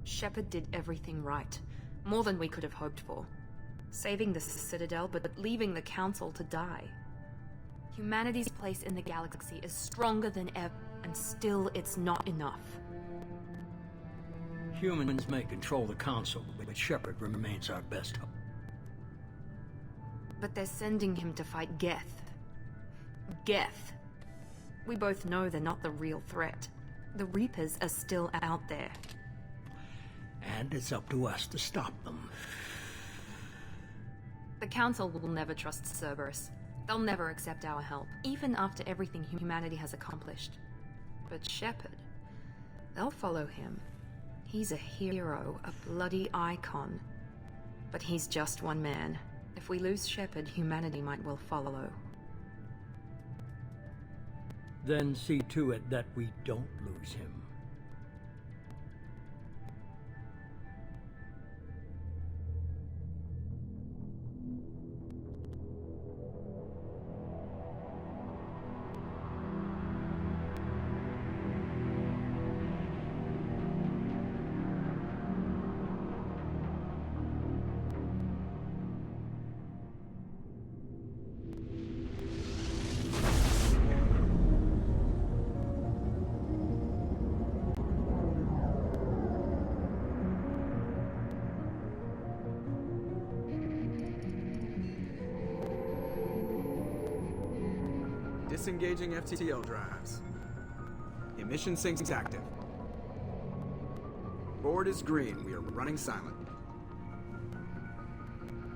Shepard did everything right. More than we could have hoped for. Saving the Citadel, but leaving the Council to die. Humanity's place in the galaxy is stronger than ever, and still it's not enough. Humans may control the Council, but Shepard remains our best hope. But they're sending him to fight Geth. Geth. We both know they're not the real threat. The Reapers are still out there. And it's up to us to stop them. The Council will never trust Cerberus. They'll never accept our help, even after everything humanity has accomplished. But Shepard, they'll follow him. He's a hero, a bloody icon. But he's just one man. If we lose Shepard, humanity might well follow. Then see to it that we don't lose him. Disengaging FTL drives. Emission sinks active. Board is green. We are running silent.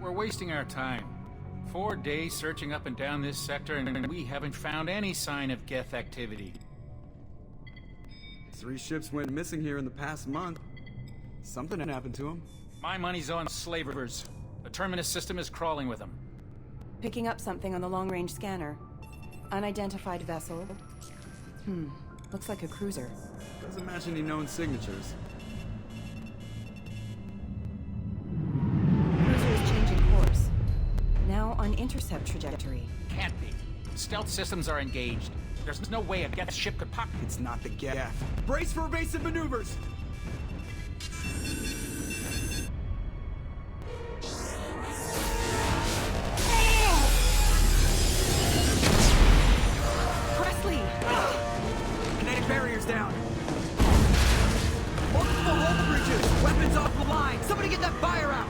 We're wasting our time. 4 days searching up and down this sector, and we haven't found any sign of Geth activity. 3 ships went missing here in the past month. Something happened to them. My money's on slavers. The Terminus system is crawling with them. Picking up something on the long-range scanner. Unidentified vessel. Looks like a cruiser. Doesn't match any known signatures. Cruiser is changing course. Now on intercept trajectory. Can't be. Stealth systems are engaged. There's no way a Geth ship could pop. It's not the Geth. Brace for evasive maneuvers! Down. Multiple hull breaches! Weapons off the line! Somebody get that fire out!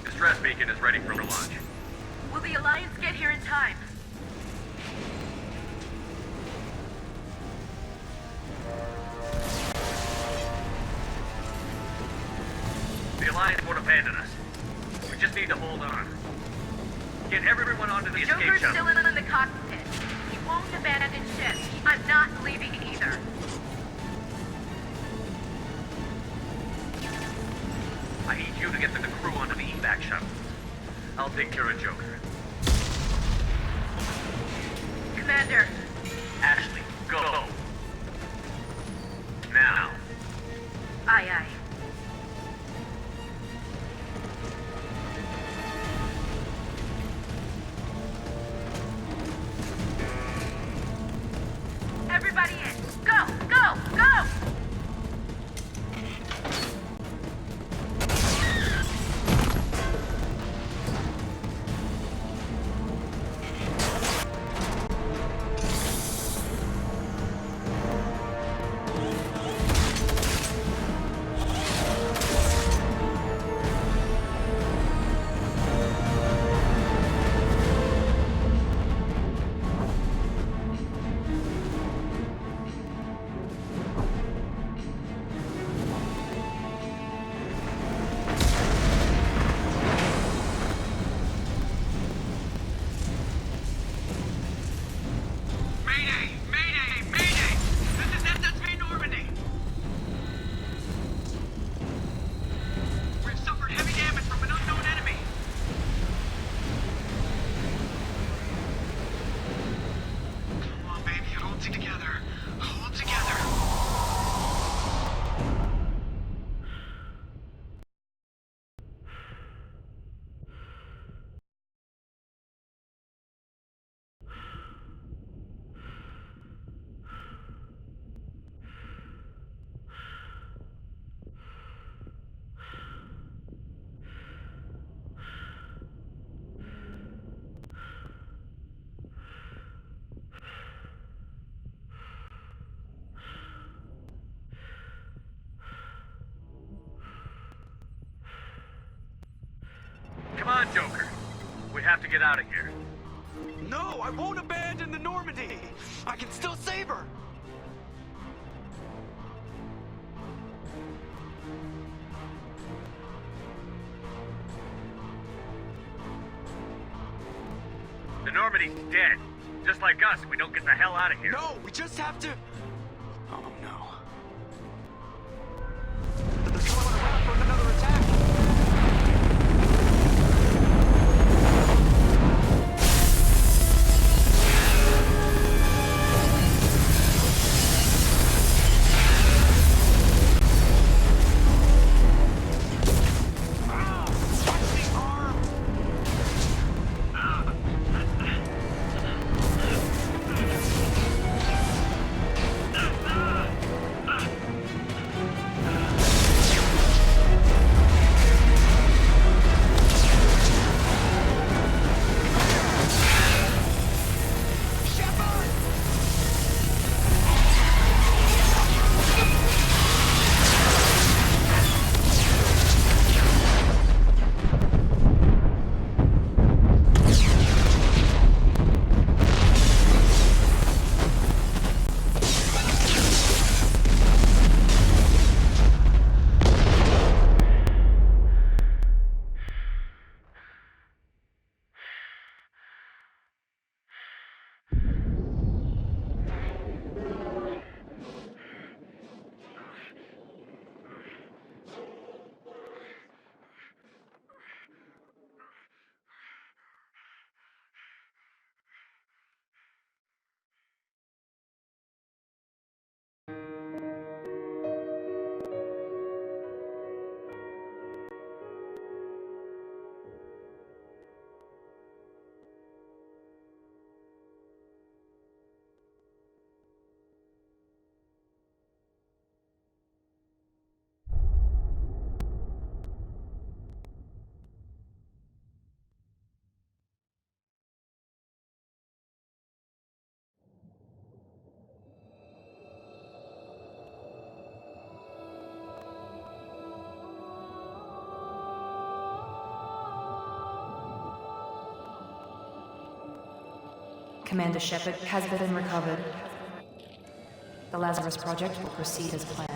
Distress beacon is ready for launch. Will the Alliance get here in time? The Alliance won't abandon us. We just need to hold on. Get everyone onto the escape Joker's shuttle. still in the cockpit. He won't abandon ship. I'm not leaving either. I need you to get the crew onto the evac shuttle. I'll take care of Joker. Commander, Ashley, go. Now. aye aye. Everybody in. Go, go, go! Mayday! Mayday! Mayday! This is SSV Normandy! We've suffered heavy damage from an unknown enemy. Come on, baby, hold together. Hold together. Come on, Joker. We have to get out of here. No, I won't abandon the Normandy! I can still save her! The Normandy's dead. Just like us, we don't get the hell out of here. No, we just have to... Oh, no. They're going around for another attack! Commander Shepard has been recovered. The Lazarus Project will proceed as planned.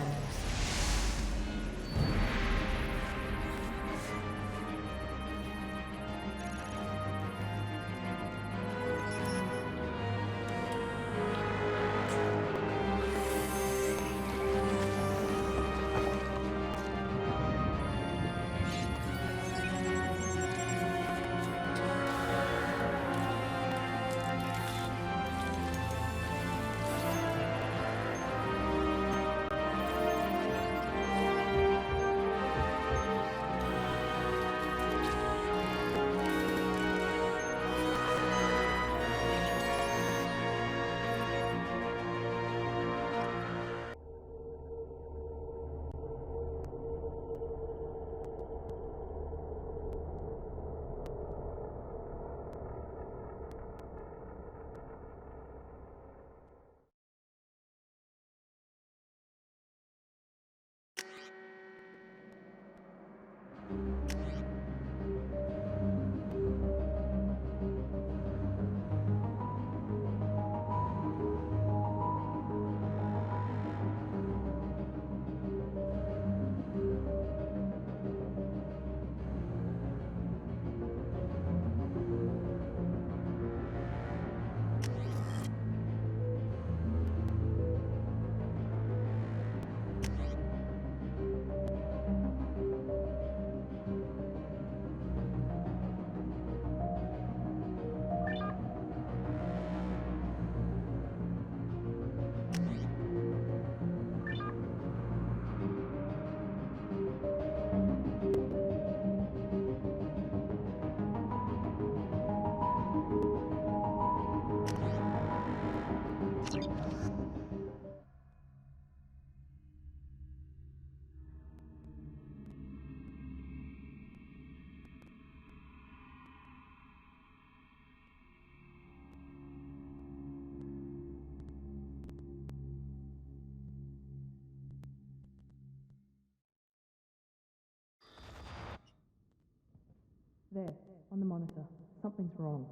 There, on the monitor. Something's wrong.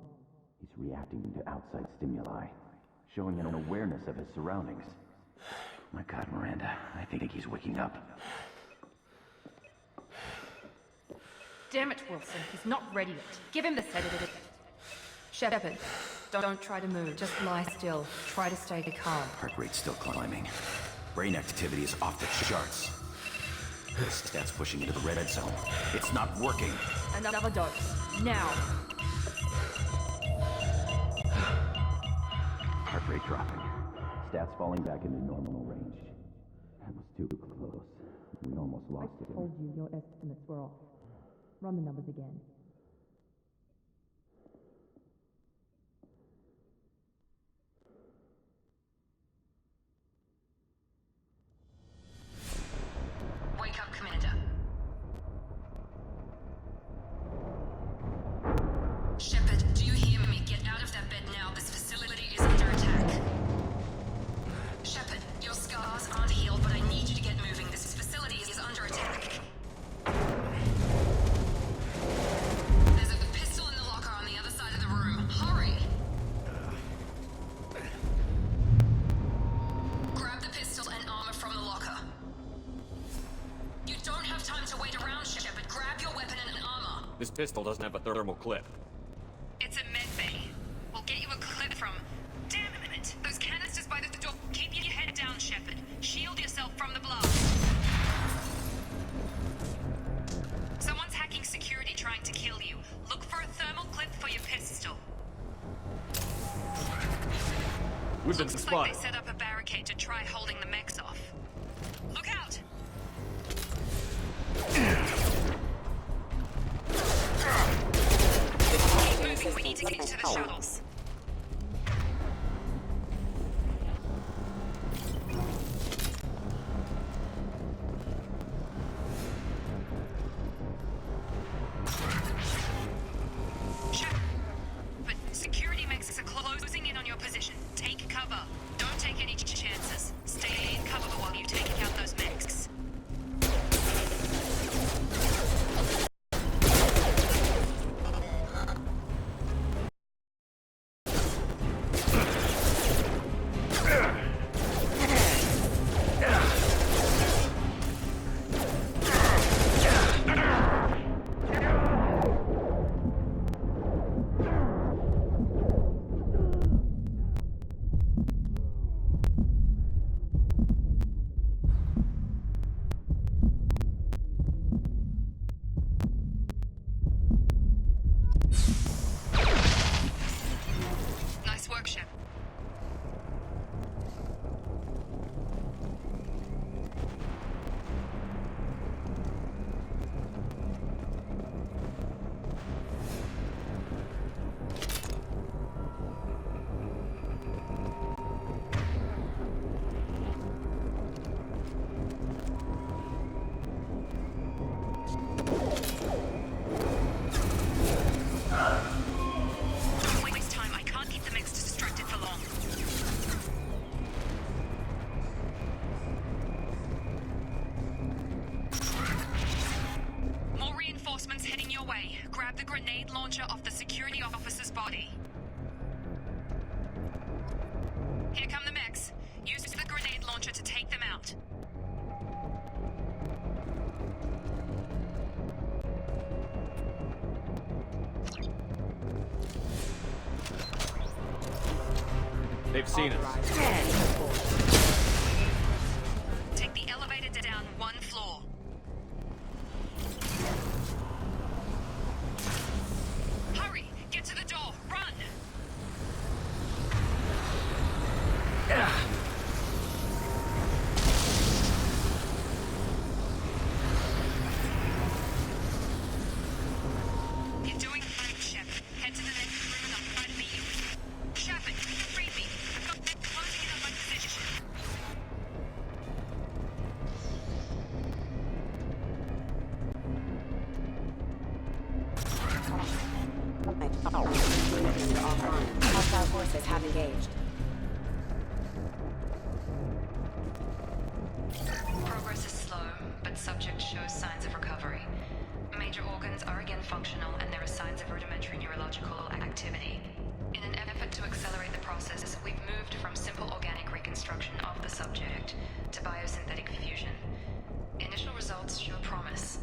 He's reacting to outside stimuli, showing an awareness of his surroundings. My God, Miranda, I think he's waking up. Damn it, Wilson. He's not ready yet. Give him the sedative. Shepard, don't try to move. Just lie still. Try to stay calm. Heart rate's still climbing. Brain activity is off the charts. This stat's pushing into the red zone. It's not working. Another dose. Now. Heart rate dropping. Stats falling back into normal range. That was too close. We almost lost it. I told you your estimates were off. Run the numbers again. Wake up, Commander. Shepard, do you hear me? Get out of that bed now. This facility is under attack. Shepard, your scars aren't healed, but I need you to get moving. This facility is under attack. There's a pistol in the locker on the other side of the room. Hurry! Grab the pistol and armor from the locker. You don't have time to wait around, Shepard. Grab your weapon and armor. This pistol doesn't have a thermal clip. It's a med bay. We'll get you a clip from... Damn it! Those canisters by the door. Keep your head down, Shepard. Shield yourself from the blast. Someone's hacking security trying to kill you. Look for a thermal clip for your pistol. We've been Looks spotted. like they set up a barricade to try holding the mechs off. Look out! Keep moving. We need to get to the shuttles. But security mechs are closing in on your position. Take cover. Don't take any chances. Stay in cover while you take out those mechs. Nice work, Shep. Don't waste time. I can't keep the mechs distracted for long. More reinforcements heading your way. Grab the grenade launcher off the security officer's body. Here come the mechs. Use the grenade launcher to take them out. They've seen us. Take the elevator down one floor. Hurry! Get to the door! Run! You're doing great, Shep. Head to the next room and I'll try to meet you. Shepard, read me. I've got them closing in on my position. Hostile forces have engaged. Progress is slow, but subject shows signs of recovery. Major major organs are again functional, and there are signs of rudimentary neurological activity. In an effort to accelerate the process, we've moved from simple organic reconstruction of the subject to biosynthetic fusion. Initial results show promise.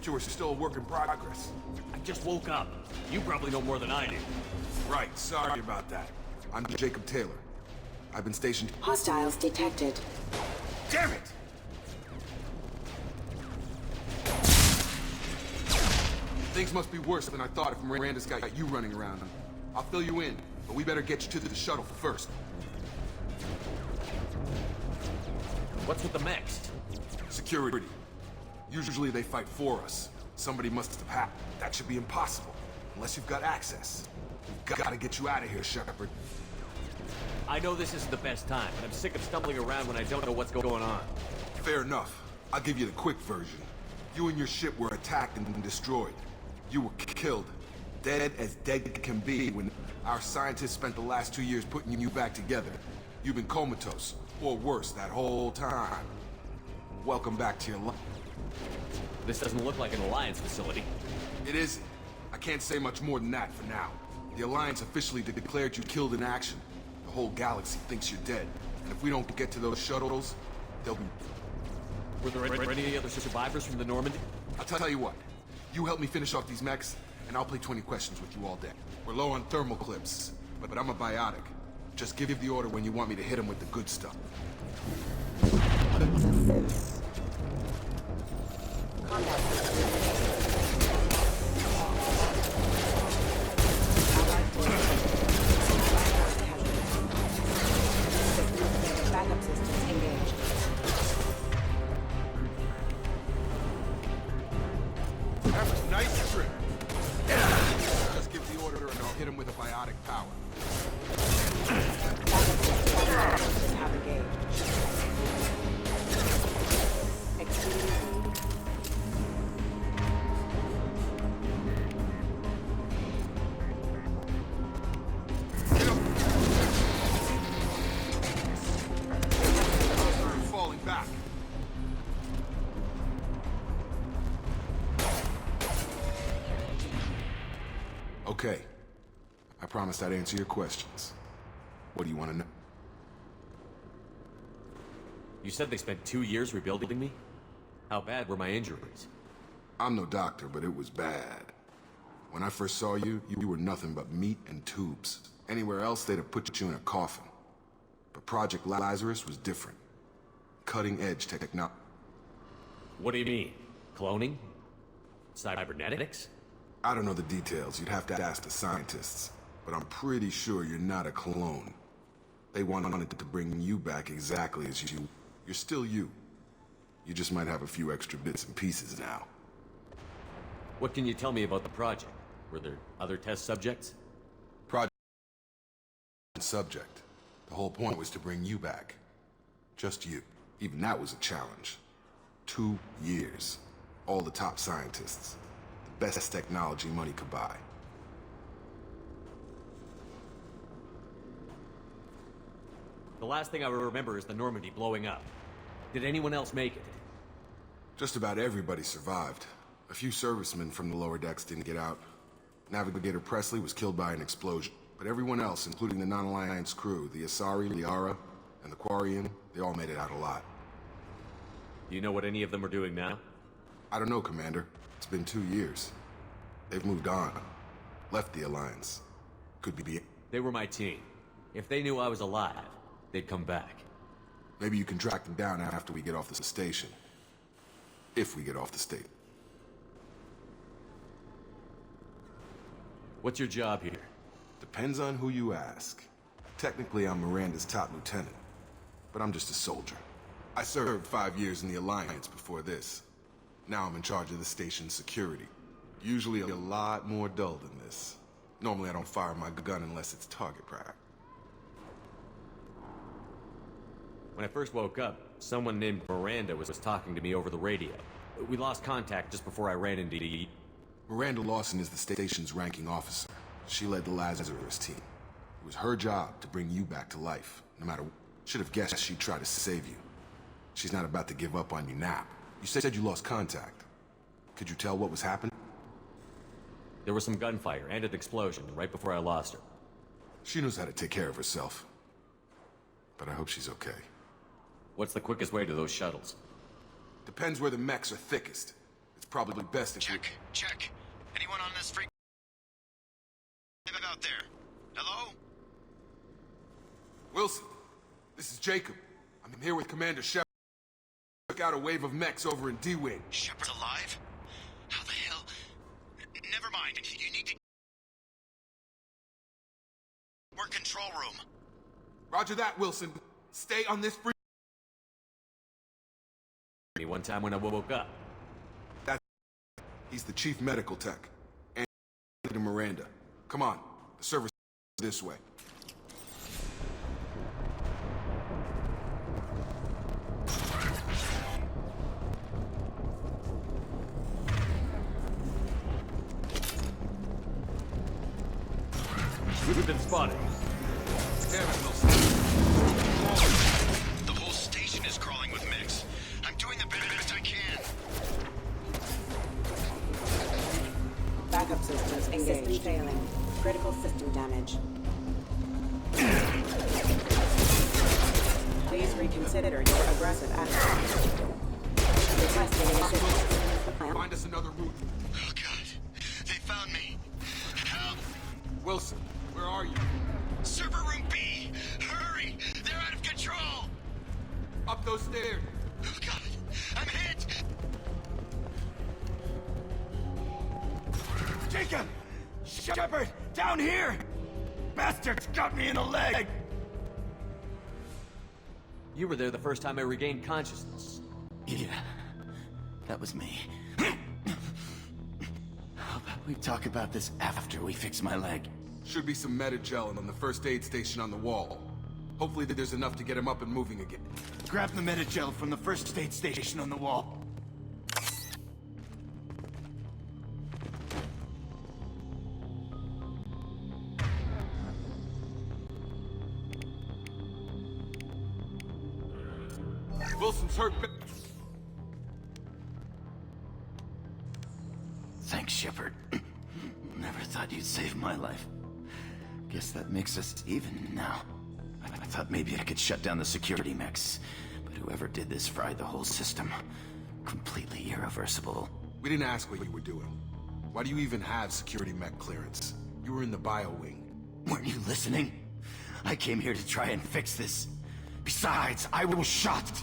You were still a work in progress. I just woke up. You probably know more than I do. Right, sorry about that. I'm Jacob Taylor. I've been stationed... Hostiles detected. Damn it! Things must be worse than I thought if Miranda's got you running around. I'll fill you in, but we better get you to the shuttle first. What's with the mechs? Security. Usually they fight for us. Somebody must have hacked. That should be impossible, unless you've got access. We've got to get you out of here, Shepard. I know this isn't the best time, but I'm sick of stumbling around when I don't know what's going on. Fair enough. I'll give you the quick version. You and your ship were attacked and destroyed. You were killed. Dead as dead can be when our scientists spent the last 2 years putting you back together. You've been comatose, or worse, that whole time. Welcome back to your life. This doesn't look like an Alliance facility. It isn't. I can't say much more than that for now. The Alliance officially declared you killed in action. The whole galaxy thinks you're dead. And if we don't get to those shuttles, they'll be... Were there any other survivors from the Normandy? I'll tell you what. You help me finish off these mechs, and I'll play 20 questions with you all day. We're low on thermal clips, but I'm a biotic. Just give the order when you want me to hit them with the good stuff. Backup systems engaged. That was a nice trip. Just give the order and I'll hit him with a biotic power. Backup systems have engaged. Okay. I promised I'd answer your questions. What do you want to know? You said they spent 2 years rebuilding me? How bad were my injuries? I'm no doctor, but it was bad. When I first saw you, you were nothing but meat and tubes. Anywhere else, they'd have put you in a coffin. But Project Lazarus was different. Cutting-edge technology. What do you mean? Cloning? Cybernetics? I don't know the details. You'd have to ask the scientists. But I'm pretty sure you're not a clone. They wanted to bring you back exactly as you. You're still you. You just might have a few extra bits and pieces now. What can you tell me about the project? Were there other test subjects? Project subject. The whole point was to bring you back. Just you. Even that was a challenge. 2 years. All the top scientists. The best technology money could buy. The last thing I remember is the Normandy blowing up. Did anyone else make it? Just about everybody survived. A few servicemen from the lower decks didn't get out. Navigator Presley was killed by an explosion. But everyone else, including the non-Alliance crew, the Asari, Liara, and the Quarian, they all made it out alive. Do you know what any of them are doing now? I don't know, Commander. It's been 2 years. They've moved on. Left the Alliance. Could be... They were my team. If they knew I was alive, they'd come back. Maybe you can track them down after we get off the station. If we get off the state. What's your job here? Depends on who you ask. Technically, I'm Miranda's top lieutenant. But I'm just a soldier. I served 5 years in the Alliance before this. Now I'm in charge of the station's security. Usually a lot more dull than this. Normally I don't fire my gun unless it's target practice. When I first woke up, someone named Miranda was talking to me over the radio. We lost contact just before I ran into the... Miranda Lawson is the station's ranking officer. She led the Lazarus team. It was her job to bring you back to life, no matter what. Should have guessed she'd try to save you. She's not about to give up on you now. You said you lost contact. Could you tell what was happening? There was some gunfire and an explosion right before I lost her. She knows how to take care of herself. But I hope she's okay. What's the quickest way to those shuttles? Depends where the mechs are thickest. It's probably best if Check. Anyone on this freak out there? Hello? Wilson, this is Jacob. I'm here with Commander Shepard. Took out a wave of mechs over in D-Wing. Shepard's alive? How the hell? Never mind. You need to... We're control room. Roger that, Wilson. Stay on this free... Me one time when I woke up. He's the chief medical tech. And to Miranda. Come on. The service is this way. We've been spotted. Damn it, Wilson. The whole station is crawling with mechs. I'm doing the best I can. Backup systems engaged. System failing. Critical system damage. Please reconsider your aggressive attitude. Requesting assistance. Find us another route. Oh, God. They found me. Help! Wilson, where are you? Server room B! Hurry! They're out of control! Up those stairs. Oh, God. I'm hit! Jacob! Shepard! Down here! Bastards got me in the leg! You were there the first time I regained consciousness. Yeah, that was me. How about we talk about this after we fix my leg? Should be some Metagel on the first aid station on the wall. Hopefully there's enough to get him up and moving again. Grab the Metagel from the first aid station on the wall. Wilson's hurt. Thanks, Shepard. Never thought you'd save my life. Guess that makes us even now. I thought maybe I could shut down the security mechs, But whoever did this fried the whole system. Completely irreversible. We didn't ask what you were doing. Why do you even have security mech clearance? You were in the bio wing. Weren't you listening? I came here to try and fix this. Besides, I was shot.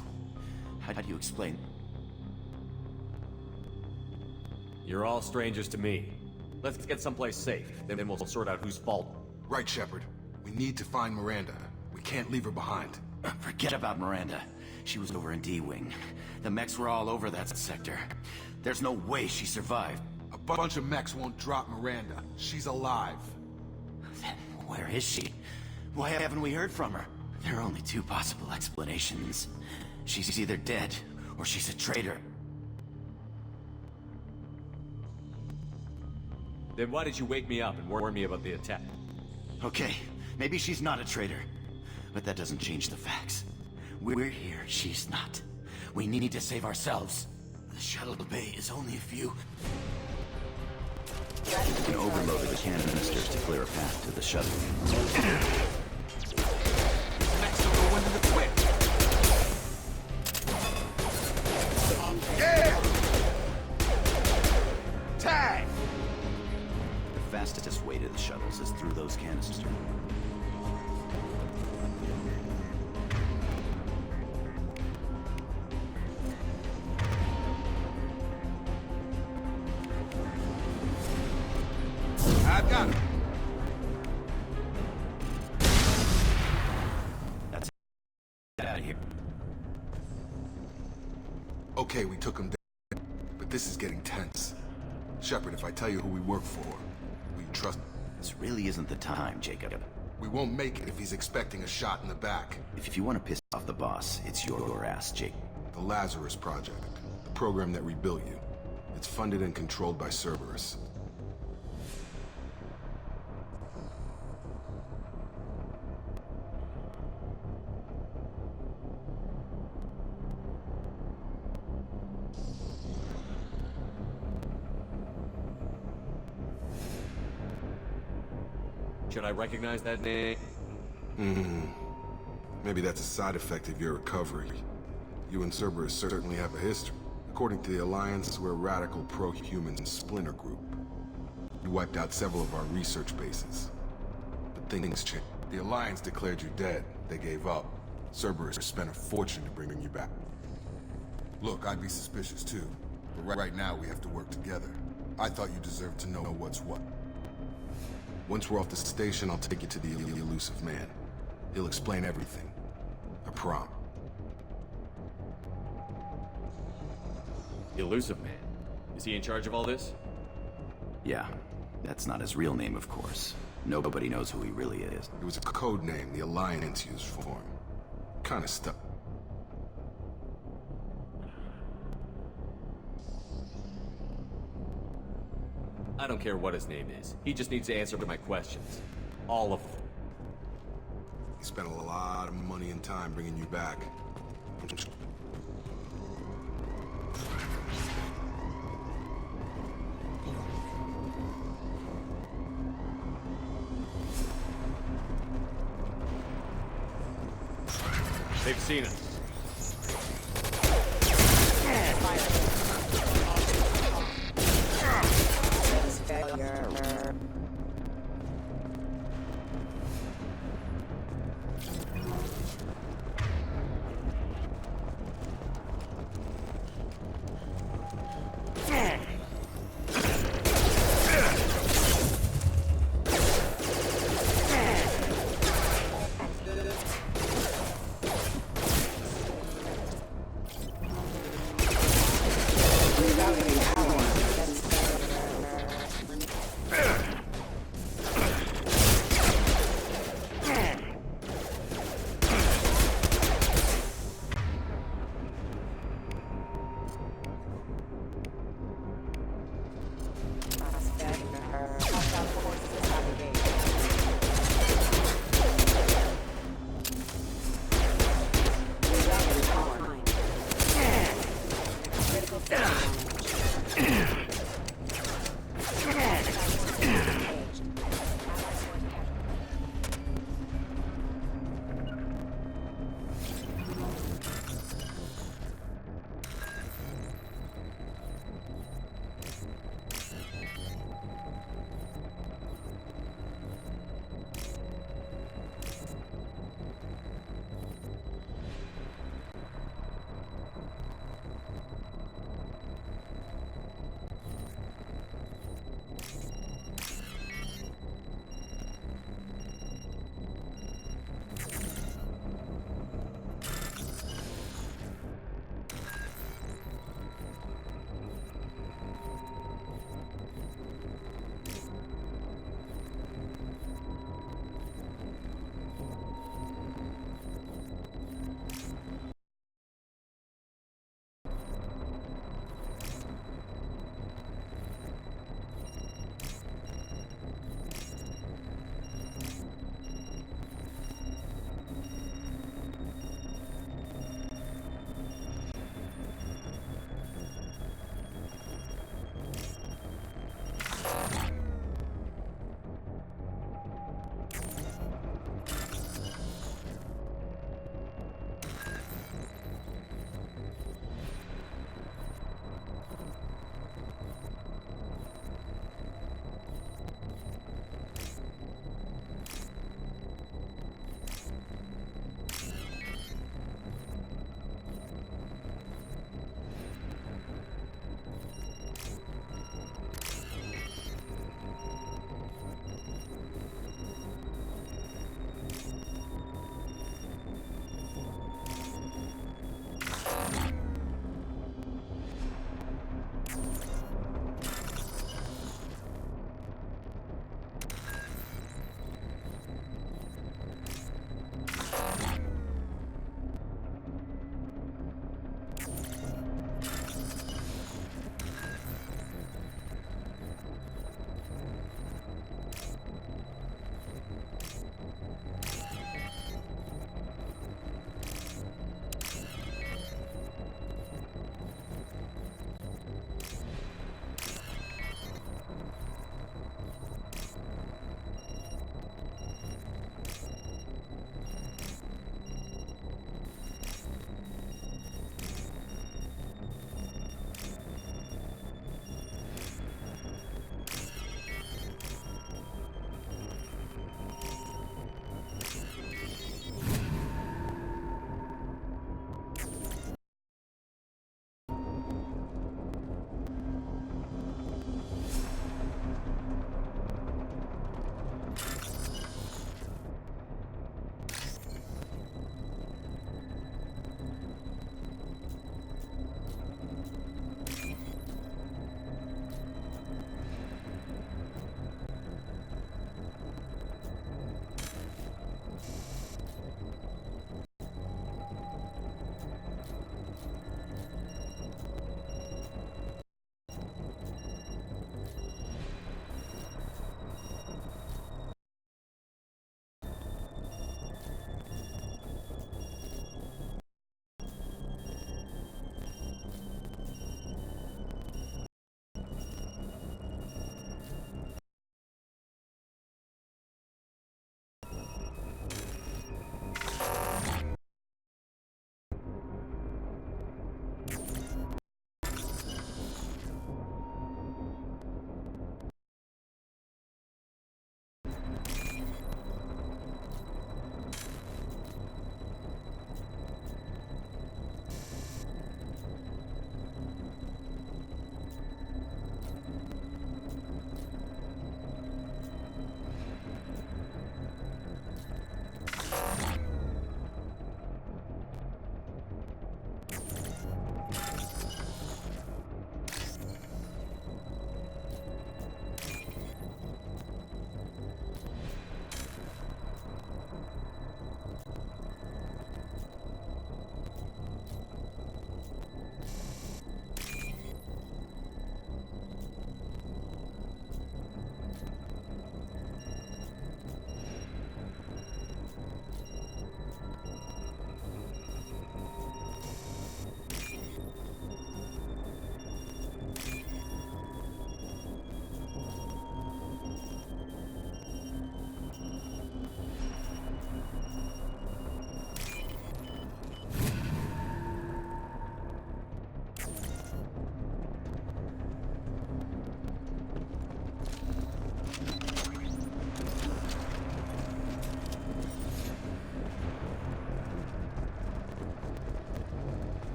How do you explain? You're all strangers to me. Let's get someplace safe, then we'll sort out whose fault. Right, Shepard. We need to find Miranda. We can't leave her behind. Forget about Miranda. She was over in D-Wing. The mechs were all over that sector. There's no way she survived. A bunch of mechs won't drop Miranda. She's alive. Then where is she? Why haven't we heard from her? There are only two possible explanations. She's either dead, or she's a traitor. Then why did you wake me up and warn me about the attack? Okay, maybe she's not a traitor. But that doesn't change the facts. We're here, she's not. We need to save ourselves. The shuttle bay is only a few... We overloaded the canisters to clear a path to the shuttle. Next to go into the quick. Yeah! Tag! The fastest way to the shuttles is through those canisters. I've got him. That's it. Out of here. Okay, we took him down, but this is getting tense. Shepard, if I tell you who we work for, will you trust me? This really isn't the time, Jacob. We won't make it if he's expecting a shot in the back. If you want to piss off the boss, it's your ass, Jake. The Lazarus Project, the program that rebuilt you. It's funded and controlled by Cerberus. Should I recognize that name? Maybe that's a side effect of your recovery. You and Cerberus certainly have a history. According to the Alliance, we're a radical pro-human splinter group. You wiped out several of our research bases. But things changed. The Alliance declared you dead. They gave up. Cerberus spent a fortune to bring you back. Look, I'd be suspicious too. But right now, we have to work together. I thought you deserved to know what's what. Once we're off the station, I'll take you to the elusive man. He'll explain everything. I promise. The elusive man? Is he in charge of all this? Yeah. That's not his real name, of course. Nobody knows who he really is. It was a code name the Alliance used for him. Kinda stuck. I don't care what his name is. He just needs to answer my questions. All of them. He spent a lot of money and time bringing you back. They've seen us.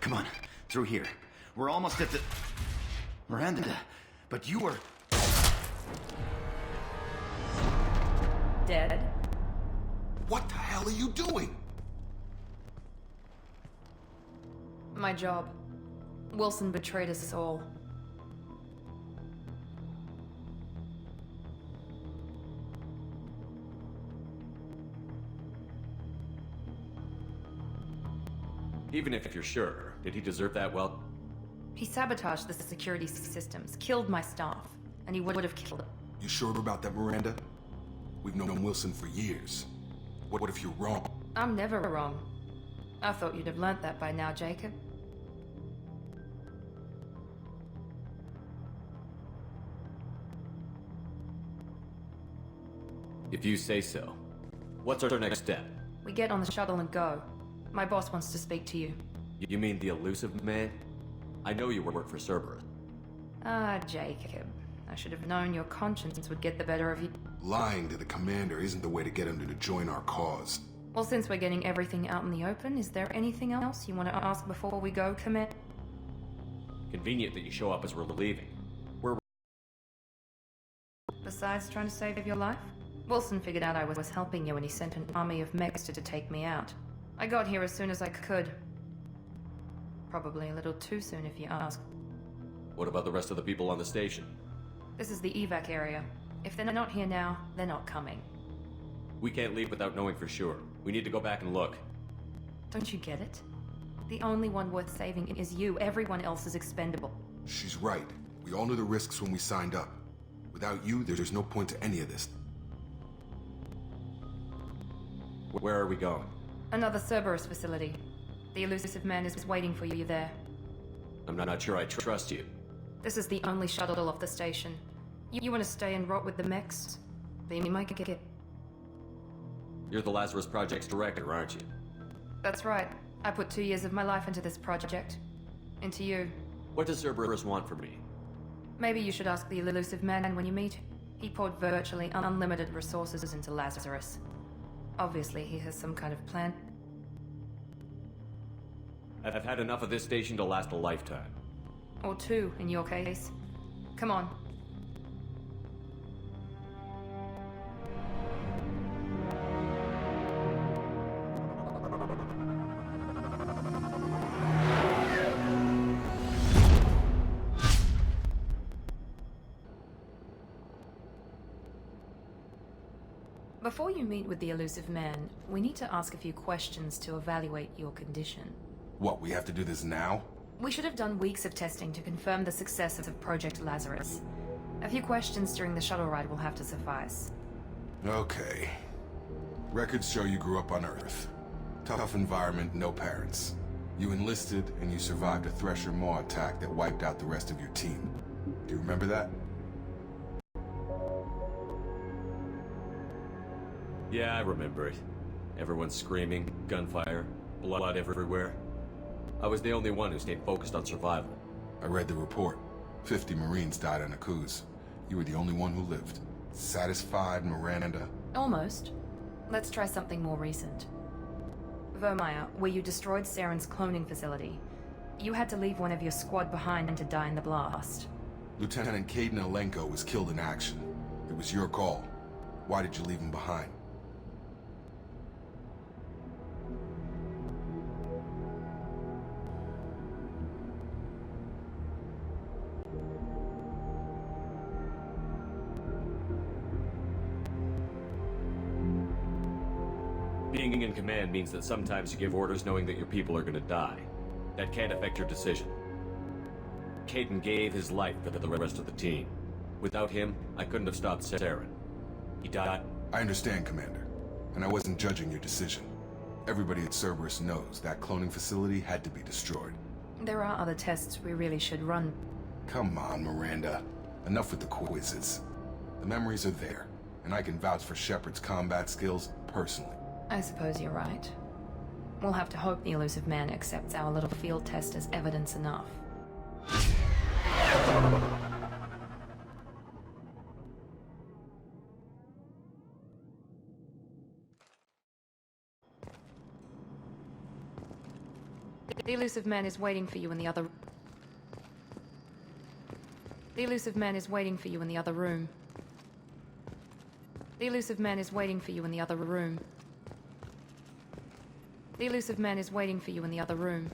Come on, through here. We're almost at the... Miranda, but you were... Dead? What the hell are you doing? My job. Wilson betrayed us all. Even if you're sure, did he deserve that well? He sabotaged the security systems, killed my staff, and he would have killed... You sure about that, Miranda? We've known Wilson for years. What if you're wrong? I'm never wrong. I thought you'd have learnt that by now, Jacob. If you say so. What's our next step? We get on the shuttle and go. My boss wants to speak to you. You mean the elusive man? I know you work for Cerberus. Ah, Jacob. I should have known your conscience would get the better of you. Lying to the commander isn't the way to get him to join our cause. Well, since we're getting everything out in the open, is there anything else you want to ask before we go, Commit? Convenient that you show up as we're leaving. Besides trying to save your life? Wilson figured out I was helping you when he sent an army of mechs to take me out. I got here as soon as I could. Probably a little too soon if you ask. What about the rest of the people on the station? This is the evac area. If they're not here now, they're not coming. We can't leave without knowing for sure. We need to go back and look. Don't you get it? The only one worth saving is you. Everyone else is expendable. She's right. We all knew the risks when we signed up. Without you, there's no point to any of this. Where are we going? Another Cerberus facility. The elusive man is waiting for you there. I'm not sure I trust you. This is the only shuttle off the station. You want to stay and rot with the mechs? Then you might get it. You're the Lazarus Project's director, aren't you? That's right. I put 2 years of my life into this project. Into you. What does Cerberus want from me? Maybe you should ask the elusive man when you meet. He poured virtually unlimited resources into Lazarus. Obviously, he has some kind of plan. I've had enough of this station to last a lifetime. Or 2, in your case. Come on. Before you meet with the elusive man, we need to ask a few questions to evaluate your condition. What, we have to do this now? We should have done weeks of testing to confirm the success of Project Lazarus. A few questions during the shuttle ride will have to suffice. Okay. Records show you grew up on Earth. Tough environment, no parents. You enlisted, and you survived a Thresher Maw attack that wiped out the rest of your team. Do you remember that? Yeah, I remember it. Everyone screaming, gunfire, blood everywhere. I was the only one who stayed focused on survival. I read the report. 50 Marines died on a cruise. You were the only one who lived. Satisfied, Miranda? Almost. Let's try something more recent. Vermeer, where you destroyed Saren's cloning facility. You had to leave one of your squad behind to die in the blast. Lieutenant Caden Alenko was killed in action. It was your call. Why did you leave him behind? Being in command means that sometimes you give orders knowing that your people are gonna die. That can't affect your decision. Caden gave his life for the rest of the team. Without him, I couldn't have stopped Saren. He died. I understand, Commander. And I wasn't judging your decision. Everybody at Cerberus knows that cloning facility had to be destroyed. There are other tests we really should run. Come on, Miranda. Enough with the quizzes. The memories are there, and I can vouch for Shepard's combat skills personally. I suppose you're right. We'll have to hope the elusive man accepts our little field test as evidence enough. The elusive man is waiting for you in the other... The elusive man is waiting for you in the other room. The elusive man is waiting for you in the other room. The elusive man is waiting for you in the other room.